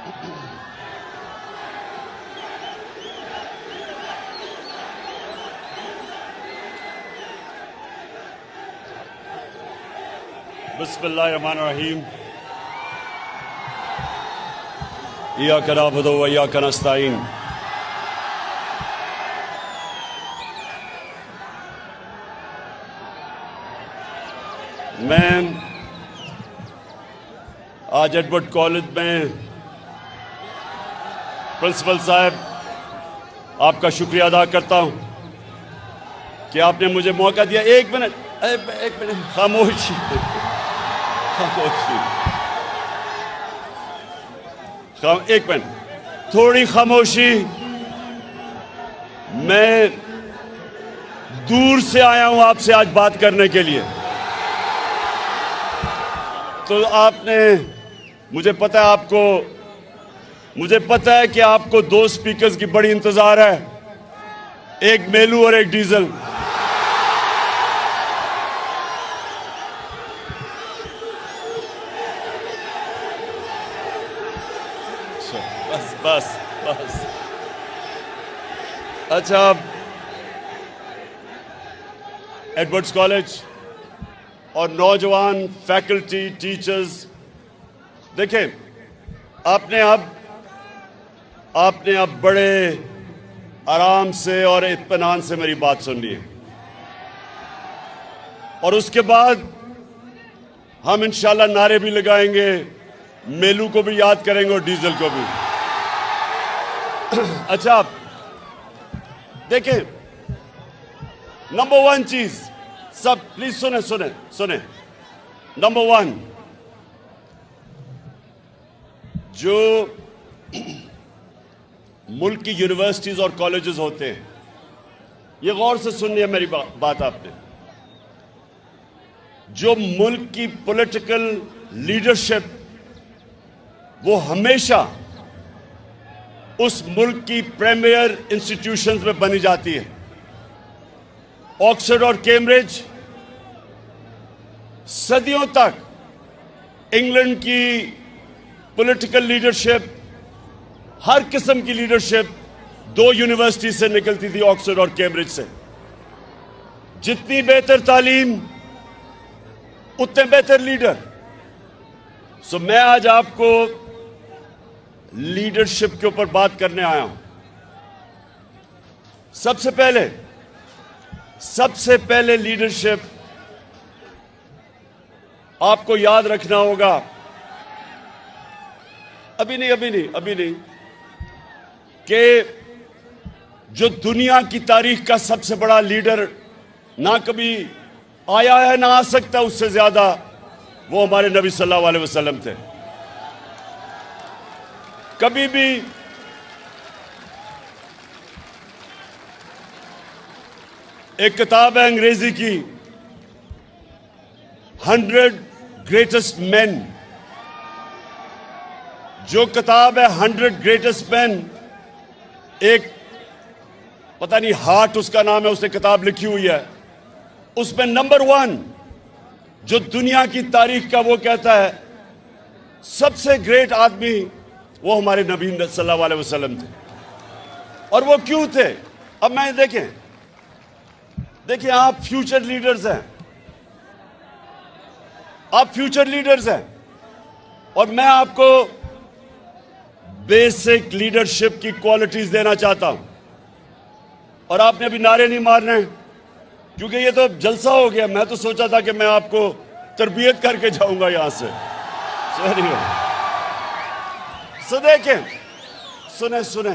بسم اللہ الرحمن الرحیم ایاک نعبد و ایاک نستعین. میں آج ایڈورڈ کالج میں پرنسپل صاحب آپ کا شکریہ ادا کرتا ہوں کہ آپ نے مجھے موقع دیا. ایک منٹ خاموشی ایک منٹ تھوڑی خاموشی. میں دور سے آیا ہوں آپ سے آج بات کرنے کے لیے. تو آپ نے مجھے پتہ ہے کہ آپ کو دو سپیکرز کی بڑی انتظار ہے, ایک میلو اور ایک ڈیزل. بس اچھا, ایڈورڈز کالج اور نوجوان فیکلٹی ٹیچرز, دیکھیں آپ نے اب بڑے آرام سے اور اطمینان سے میری بات سن لی ہے, اور اس کے بعد ہم انشاءاللہ نعرے بھی لگائیں گے, میلو کو بھی یاد کریں گے اور ڈیزل کو بھی. اچھا دیکھیں, نمبر ون چیز, سب پلیز سنیں. نمبر ون, جو ملک کی یونیورسٹیز اور کالجز ہوتے ہیں, یہ غور سے سننی ہے میری بات آپ نے. جو ملک کی پولیٹیکل لیڈرشپ وہ ہمیشہ اس ملک کی پریمیئر انسٹیٹیوشنز میں بنی جاتی ہے. آکسفورڈ اور کیمبرج صدیوں تک انگلینڈ کی پولیٹیکل لیڈرشپ, ہر قسم کی لیڈرشپ دو یونیورسٹی سے نکلتی تھی, آکسفورڈ اور کیمبرج سے. جتنی بہتر تعلیم اتنے بہتر لیڈر. سو میں آج آپ کو لیڈرشپ کے اوپر بات کرنے آیا ہوں. سب سے پہلے لیڈرشپ آپ کو یاد رکھنا ہوگا, ابھی نہیں, کہ جو دنیا کی تاریخ کا سب سے بڑا لیڈر نہ کبھی آیا ہے نہ آ سکتا اس سے زیادہ, وہ ہمارے نبی صلی اللہ علیہ وسلم تھے. کبھی بھی ایک کتاب ہے انگریزی کی 100 گریٹسٹ مین, جو کتاب ہے 100 گریٹسٹ مین, ایک پتہ نہیں ہارٹ اس کا نام ہے, اس نے کتاب لکھی ہوئی ہے. اس میں نمبر 1 جو دنیا کی تاریخ کا وہ کہتا ہے سب سے گریٹ آدمی وہ ہمارے نبی صلی اللہ علیہ وسلم تھے. اور وہ کیوں تھے؟ اب میں دیکھیں آپ فیوچر لیڈرز ہیں, اور میں آپ کو بیسک لیڈرشپ کی کوالٹیز دینا چاہتا ہوں. اور آپ نے ابھی نعرے نہیں مارنے کیونکہ یہ تو جلسہ ہو گیا. میں تو سوچا تھا کہ میں آپ کو تربیت کر کے جاؤں گا یہاں سے. سو دیکھیں, سنیں,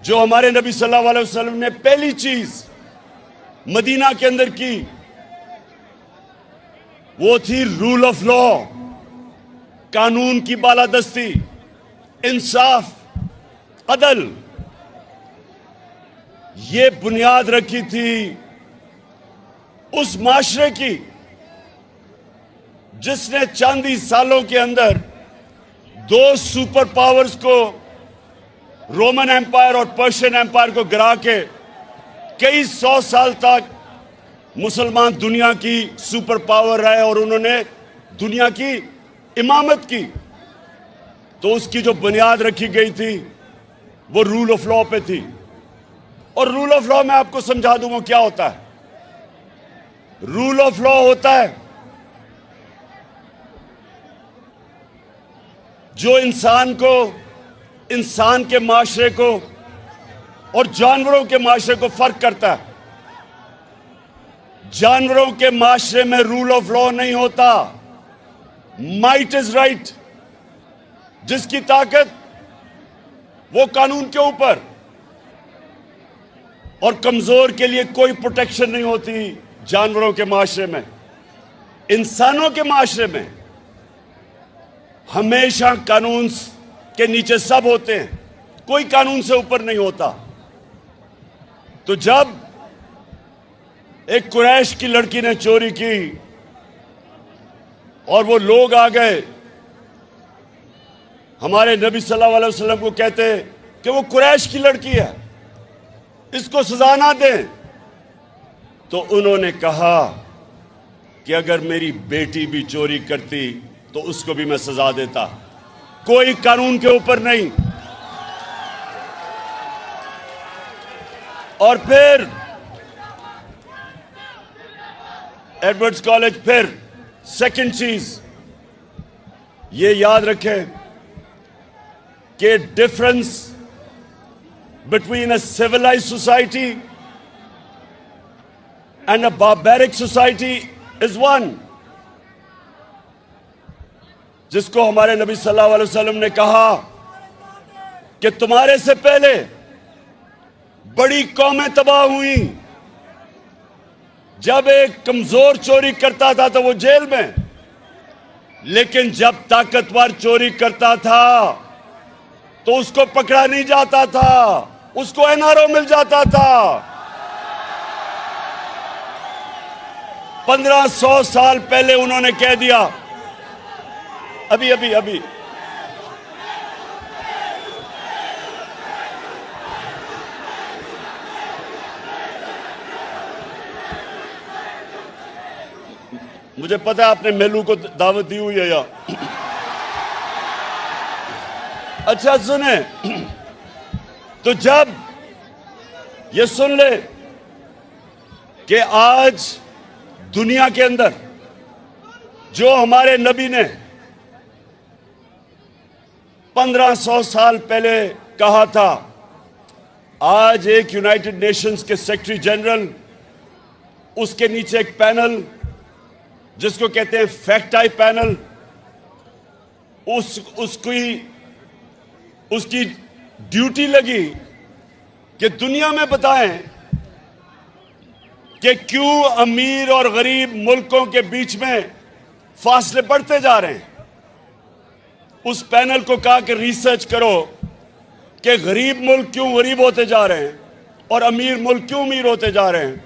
جو ہمارے نبی صلی اللہ علیہ وسلم نے پہلی چیز مدینہ کے اندر کی وہ تھی رول آف لا, قانون کی بالادستی, انصاف, عدل. یہ بنیاد رکھی تھی اس معاشرے کی جس نے چند ہی سالوں کے اندر دو سپر پاورز کو, رومن ایمپائر اور پرشین ایمپائر کو گرا کے کئی 100 سال تک مسلمان دنیا کی سپر پاور رہے, اور انہوں نے دنیا کی امامت کی تو اس کی جو بنیاد رکھی گئی تھی وہ رول آف لا پہ تھی. اور رول آف لا میں آپ کو سمجھا دوں وہ کیا ہوتا ہے. رول آف لا ہوتا ہے جو انسان کو، انسان کے معاشرے کو اور جانوروں کے معاشرے کو فرق کرتا ہے. جانوروں کے معاشرے میں رول آف لا نہیں ہوتا. Might is right. جس کی طاقت وہ قانون کے اوپر، اور کمزور کے لیے کوئی پروٹیکشن نہیں ہوتی. جانوروں کے معاشرے میں، انسانوں کے معاشرے میں ہمیشہ قانون کے نیچے سب ہوتے ہیں، کوئی قانون سے اوپر نہیں ہوتا. تو جب ایک قریش کی لڑکی نے چوری کی اور وہ لوگ آ گئے ہمارے نبی صلی اللہ علیہ وسلم کو کہتے کہ وہ قریش کی لڑکی ہے، اس کو سزا نہ دیں، تو انہوں نے کہا کہ اگر میری بیٹی بھی چوری کرتی تو اس کو بھی میں سزا دیتا. کوئی قانون کے اوپر نہیں. اور پھر ایڈورڈز کالج، پھر سیکنڈ چیز یہ یاد رکھیں کہ difference between a civilized society and a barbaric society is one. جس کو ہمارے نبی صلی اللہ علیہ وسلم نے کہا کہ تمہارے سے پہلے بڑی قومیں تباہ ہوئیں. جب ایک کمزور چوری کرتا تھا تو وہ جیل میں، لیکن جب طاقتور چوری کرتا تھا تو اس کو پکڑا نہیں جاتا تھا، اس کو NRO مل جاتا تھا. 1500 سال پہلے انہوں نے کہہ دیا. ابھی مجھے پتا ہے آپ نے میلو کو دعوت دی ہوئی ہے یا اچھا سنیں. تو جب یہ سن لے کہ آج دنیا کے اندر جو ہمارے نبی نے 1500 سال پہلے کہا تھا، آج ایک یونائٹڈ نیشنز کے سیکرٹری جنرل، اس کے نیچے ایک پینل جس کو کہتے ہیں فیکٹ آئی پینل، اس کی ڈیوٹی لگی کہ دنیا میں بتائیں کہ کیوں امیر اور غریب ملکوں کے بیچ میں فاصلے بڑھتے جا رہے ہیں. اس پینل کو کہا کہ ریسرچ کرو کہ غریب ملک کیوں غریب ہوتے جا رہے ہیں اور امیر ملک کیوں امیر ہوتے جا رہے ہیں.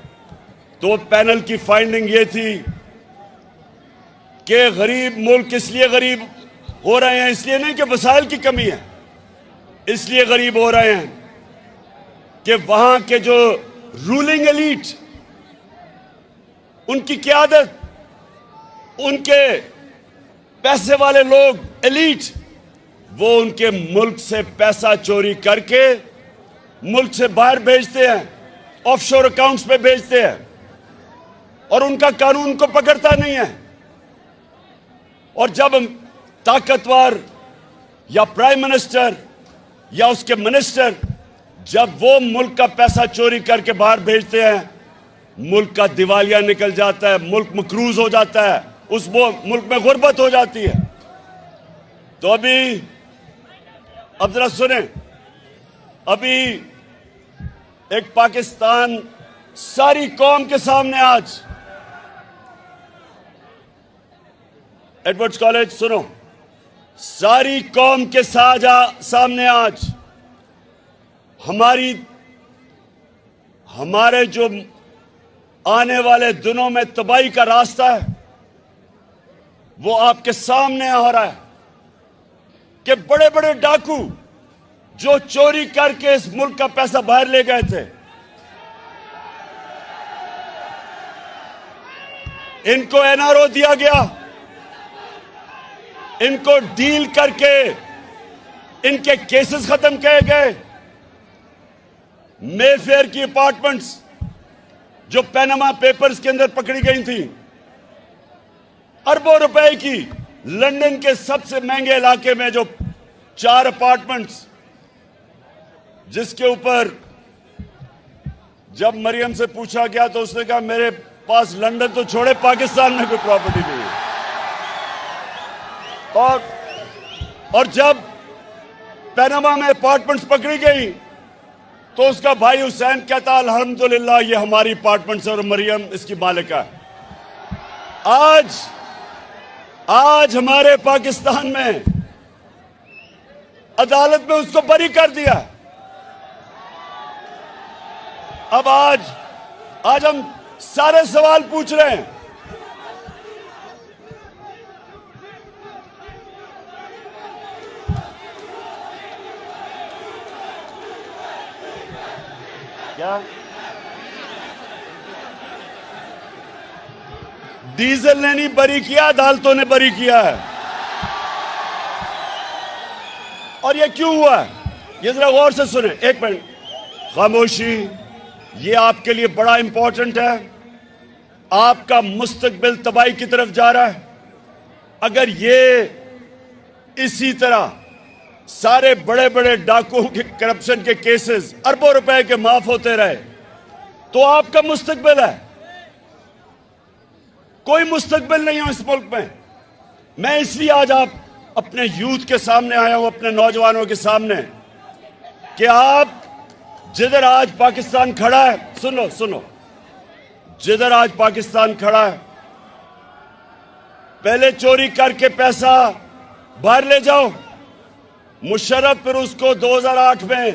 تو پینل کی فائنڈنگ یہ تھی کہ غریب ملک اس لیے غریب ہو رہے ہیں، اس لیے نہیں کہ وسائل کی کمی ہے، اس لیے غریب ہو رہے ہیں کہ وہاں کے جو رولنگ ایلیٹ، ان کی قیادت، ان کے پیسے والے لوگ ایلیٹ، وہ ان کے ملک سے پیسہ چوری کر کے ملک سے باہر بھیجتے ہیں، آف شور اکاؤنٹس پہ بھیجتے ہیں، اور ان کا قانون کو پکڑتا نہیں ہے. اور جب طاقتور یا پرائم منسٹر یا اس کے منسٹر جب وہ ملک کا پیسہ چوری کر کے باہر بھیجتے ہیں، ملک کا دیوالیہ نکل جاتا ہے، ملک مقروض ہو جاتا ہے، اس ملک میں غربت ہو جاتی ہے. تو اب ذرا سنیں، ابھی ایک پاکستان ساری قوم کے سامنے آج، ایڈورڈز کالج سنو، ساری قوم کے سامنے آج ہمارے جو آنے والے دنوں میں تباہی کا راستہ ہے وہ آپ کے سامنے آ رہا ہے کہ بڑے بڑے ڈاکو جو چوری کر کے اس ملک کا پیسہ باہر لے گئے تھے، ان کو NRO دیا گیا. ان کو ڈیل کر کے ان کے کیسز ختم کیے گئے. مے فیئر کی اپارٹمنٹس جو پیناما پیپرز کے اندر پکڑی گئی تھیں، اربوں روپے کی، لندن کے سب سے مہنگے علاقے میں جو 4 اپارٹمنٹس، جس کے اوپر جب مریم سے پوچھا گیا تو اس نے کہا میرے پاس لندن تو چھوڑے پاکستان میں کوئی پراپرٹی نہیں ہے. اور جب پیناما میں اپارٹمنٹس پکڑی گئی تو اس کا بھائی حسین کہتا الحمدللہ یہ ہماری اپارٹمنٹس اور مریم اس کی مالکہ ہے. آج ہمارے پاکستان میں عدالت میں اس کو بری کر دیا. اب آج ہم سارے سوال پوچھ رہے ہیں. کیا ڈیزل نے نہیں بری کیا، عدالتوں نے بری کیا ہے. اور یہ کیوں ہوا ہے یہ ذرا غور سے سنیں. ایک منٹ خاموشی، یہ آپ کے لیے بڑا امپورٹنٹ ہے. آپ کا مستقبل تباہی کی طرف جا رہا ہے. اگر یہ اسی طرح سارے بڑے بڑے ڈاکوؤں کے کرپشن کے کیسز اربوں روپے کے معاف ہوتے رہے تو آپ کا مستقبل ہے. کوئی مستقبل نہیں ہے اس ملک میں. میں اس لیے آج آپ اپنے یوتھ کے سامنے آیا ہوں، اپنے نوجوانوں کے سامنے، کہ آپ جدھر آج پاکستان کھڑا ہے، سنو، جدھر آج پاکستان کھڑا ہے، پہلے چوری کر کے پیسہ باہر لے جاؤ. مشرف پھر اس کو 2008 میں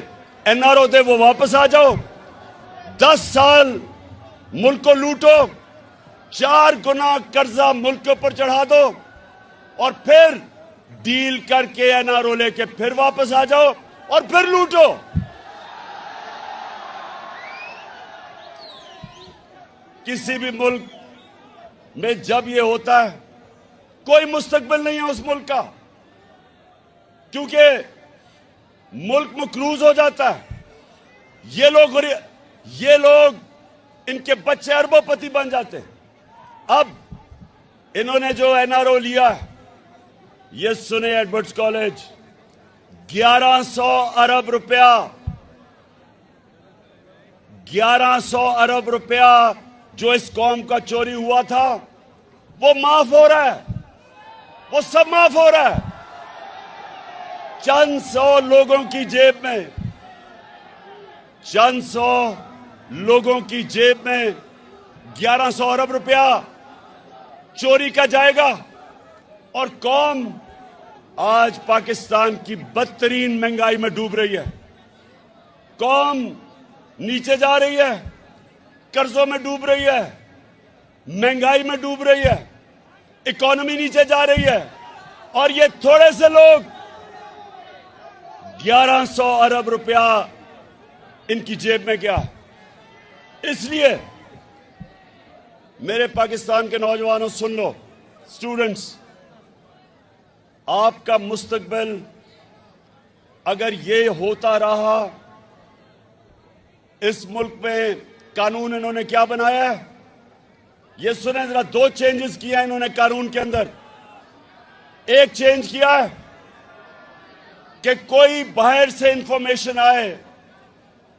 NRO دے، وہ واپس آ جاؤ. 10 سال ملک کو لوٹو، 4 گنا قرضہ ملک کے اوپر چڑھا دو، اور پھر ڈیل کر کے NRO لے کے پھر واپس آ جاؤ اور پھر لوٹو. کسی بھی ملک میں جب یہ ہوتا ہے کوئی مستقبل نہیں ہے اس ملک کا، کیونکہ ملک مقروض ہو جاتا ہے. یہ لوگ ان کے بچے اربوں پتی بن جاتے ہیں. اب انہوں نے جو NRO لیا ہے، یہ سنے ایڈورڈز کالج، 1100 ارب روپیہ 1100 ارب روپیہ جو اس قوم کا چوری ہوا تھا وہ معاف ہو رہا ہے. وہ سب معاف ہو رہا ہے. چند سو لوگوں کی جیب میں 1100 ارب روپیہ چوری کا جائے گا. اور قوم آج پاکستان کی بدترین مہنگائی میں ڈوب رہی ہے. قوم نیچے جا رہی ہے، قرضوں میں ڈوب رہی ہے، مہنگائی میں ڈوب رہی ہے، اکانومی نیچے جا رہی ہے. اور یہ تھوڑے سے لوگ 1100 ارب روپیہ ان کی جیب میں گیا. اس لیے میرے پاکستان کے نوجوانوں سن لو، اسٹوڈنٹس، آپ کا مستقبل اگر یہ ہوتا رہا، اس ملک میں قانون انہوں نے کیا بنایا ہے یہ سنیں ذرا. 2 چینجز کیا انہوں نے قانون کے اندر. ایک چینج کیا ہے کہ کوئی باہر سے انفارمیشن آئے،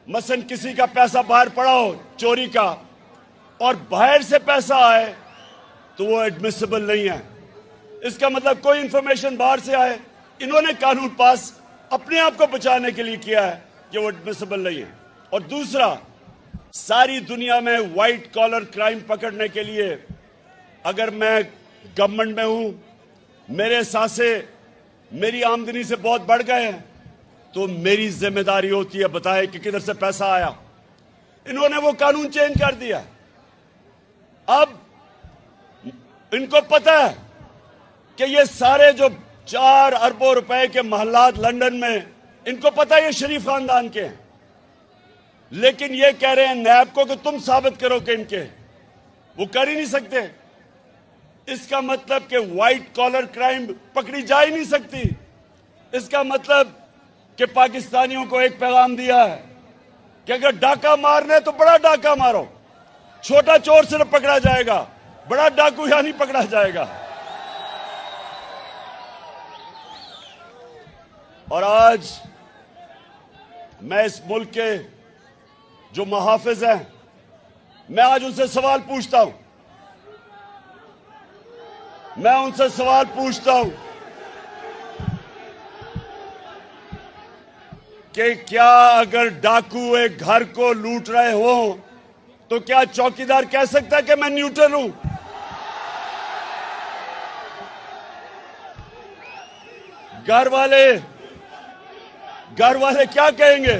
مثلا کسی کا پیسہ باہر پڑا ہو چوری کا، اور باہر سے پیسہ آئے تو وہ ایڈمیسیبل نہیں ہے. اس کا مطلب کوئی انفارمیشن باہر سے آئے، انہوں نے قانون پاس اپنے آپ کو بچانے کے لیے کیا ہے کہ وہ ایڈمیسیبل نہیں ہے. اور دوسرا، ساری دنیا میں وائٹ کالر کرائم پکڑنے کے لیے اگر میں گورنمنٹ میں ہوں، میرے سانسے میری آمدنی سے بہت بڑھ گئے ہیں، تو میری ذمہ داری ہوتی ہے بتائے کہ کدھر سے پیسہ آیا. انہوں نے وہ قانون چینج کر دیا. اب ان کو پتہ ہے کہ یہ سارے جو 4 اربوں روپے کے محلات لندن میں، ان کو پتہ ہے یہ شریف خاندان کے ہیں، لیکن یہ کہہ رہے ہیں نیب کو کہ تم ثابت کرو کہ ان کے. وہ کر ہی نہیں سکتے. اس کا مطلب کہ وائٹ کالر کرائم پکڑی جا ہی نہیں سکتی. اس کا مطلب کہ پاکستانیوں کو ایک پیغام دیا ہے کہ اگر ڈاکہ مارنا ہے تو بڑا ڈاکہ مارو. چھوٹا چور صرف پکڑا جائے گا, بڑا ڈاکو یا نہیں پکڑا جائے گا. اور آج میں اس ملک کے جو محافظ ہیں, میں آج ان سے سوال پوچھتا ہوں. میں ان سے سوال پوچھتا ہوں کہ کیا اگر ڈاکو ایک گھر کو لوٹ رہے ہوں تو کیا چوکیدار کہہ سکتا ہے کہ میں نیوٹرل ہوں؟ گھر والے کیا کہیں گے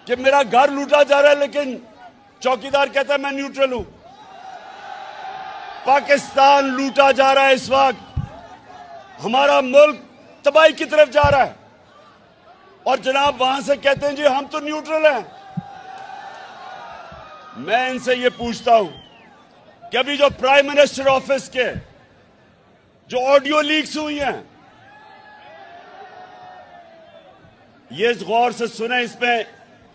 کہ میرا گھر لوٹا جا رہا ہے لیکن چوکیدار کہتا ہے میں نیوٹرل ہوں؟ پاکستان لوٹا جا رہا ہے اس وقت. ہمارا ملک تباہی کی طرف جا رہا ہے اور جناب وہاں سے کہتے ہیں جی ہم تو نیوٹرل ہیں. میں ان سے یہ پوچھتا ہوں کہ ابھی جو پرائم منسٹر آفس کے جو آڈیو لیکس ہوئی ہیں, یہ غور سے سنیں. اس میں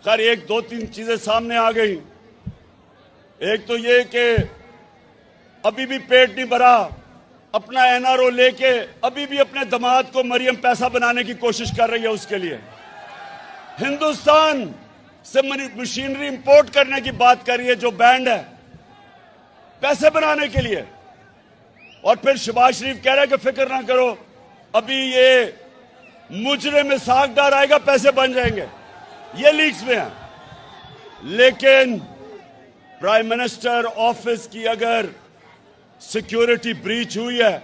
خیر ایک دو تین چیزیں سامنے آ گئی. ایک تو یہ کہ ابھی بھی پیٹ نہیں بھرا, اپنا این آر او لے کے ابھی بھی اپنے داماد کو مریم پیسہ بنانے کی کوشش کر رہی ہے. اس کے لیے ہندوستان سے مشینری امپورٹ کرنے کی بات کر رہی ہے جو بینڈ ہے پیسے بنانے کے لیے. اور پھر شہباز شریف کہہ رہا ہے کہ فکر نہ کرو, ابھی یہ مجرم میں ساکھ ڈال آئے گا, پیسے بن جائیں گے. یہ لیکس میں ہیں. لیکن پرائم منسٹر آفس کی اگر سیکیورٹی بریچ ہوئی ہے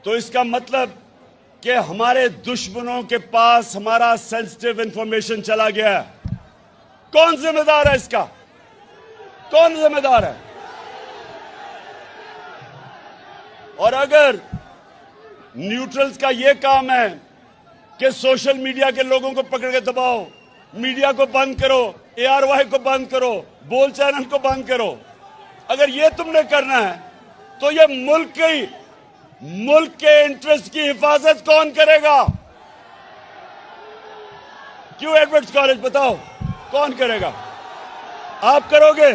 تو اس کا مطلب کہ ہمارے دشمنوں کے پاس ہمارا سینسٹیو انفارمیشن چلا گیا ہے. کون ذمہ دار ہے اس کا؟ کون ذمہ دار ہے؟ اور اگر نیوٹرلز کا یہ کام ہے کہ سوشل میڈیا کے لوگوں کو پکڑ کے دباؤ, میڈیا کو بند کرو, اے آر وائی کو بند کرو, بول چینل کو بند کرو, اگر یہ تم نے کرنا ہے تو یہ ملک کے انٹرسٹ کی حفاظت کون کرے گا؟ کیوں ایڈورڈز کالج بتاؤ کون کرے گا؟ آپ کرو گے؟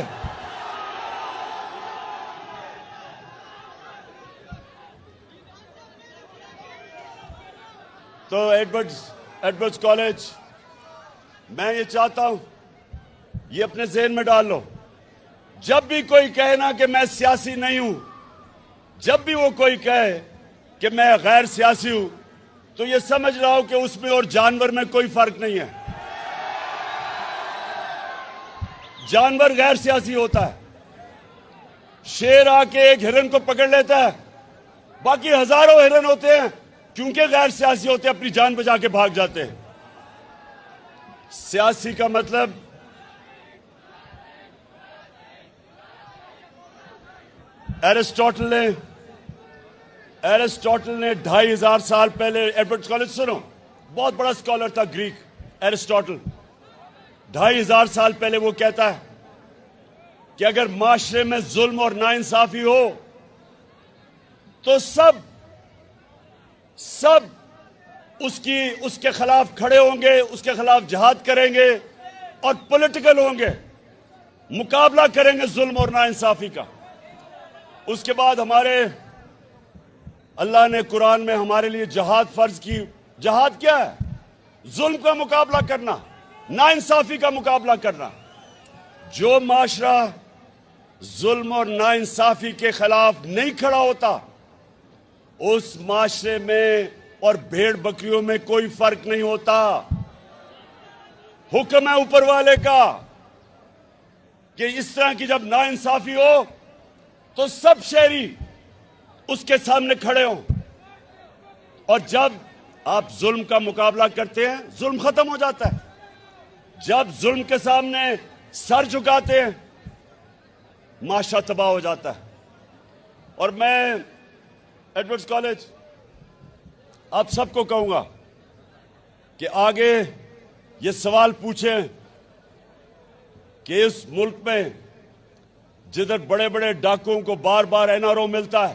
تو ایڈورڈز کالج, میں یہ چاہتا ہوں یہ اپنے ذہن میں ڈال لو. جب بھی کوئی کہے نا کہ میں سیاسی نہیں ہوں, جب بھی وہ کوئی کہے کہ میں غیر سیاسی ہوں, تو یہ سمجھ رہا ہوں کہ اس میں اور جانور میں کوئی فرق نہیں ہے. جانور غیر سیاسی ہوتا ہے. شیر آ کے ایک ہرن کو پکڑ لیتا ہے, باقی ہزاروں ہرن ہوتے ہیں, کیونکہ غیر سیاسی ہوتے ہیں اپنی جان بچا کے بھاگ جاتے ہیں. سیاسی کا مطلب ایرسٹوٹل نے 2500 سال پہلے, ایڈورڈ کالج سنو, بہت بڑا اسکالر تھا گریک ایرسٹوٹل. 2500 سال پہلے وہ کہتا ہے کہ اگر معاشرے میں ظلم اور ناانصافی ہو تو سب اس کے خلاف کھڑے ہوں گے, اس کے خلاف جہاد کریں گے اور پولیٹیکل ہوں گے, مقابلہ کریں گے ظلم اور ناانصافی کا. اس کے بعد اللہ نے قرآن میں ہمارے لیے جہاد فرض کی. جہاد کیا ہے؟ ظلم کا مقابلہ کرنا, ناانصافی کا مقابلہ کرنا. جو معاشرہ ظلم اور ناانصافی کے خلاف نہیں کھڑا ہوتا, اس معاشرے میں اور بھیڑ بکریوں میں کوئی فرق نہیں ہوتا. حکم ہے اوپر والے کا کہ اس طرح کی جب ناانصافی ہو تو سب شہری اس کے سامنے کھڑے ہوں, اور جب آپ ظلم کا مقابلہ کرتے ہیں ظلم ختم ہو جاتا ہے. جب ظلم کے سامنے سر جھکاتے ہیں معاشرہ تباہ ہو جاتا ہے. اور میں ایڈورڈز کالج آپ سب کو کہوں گا کہ آگے یہ سوال پوچھیں کہ اس ملک میں جدھر بڑے بڑے ڈاکوؤں کو بار بار این آر او ملتا ہے,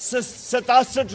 67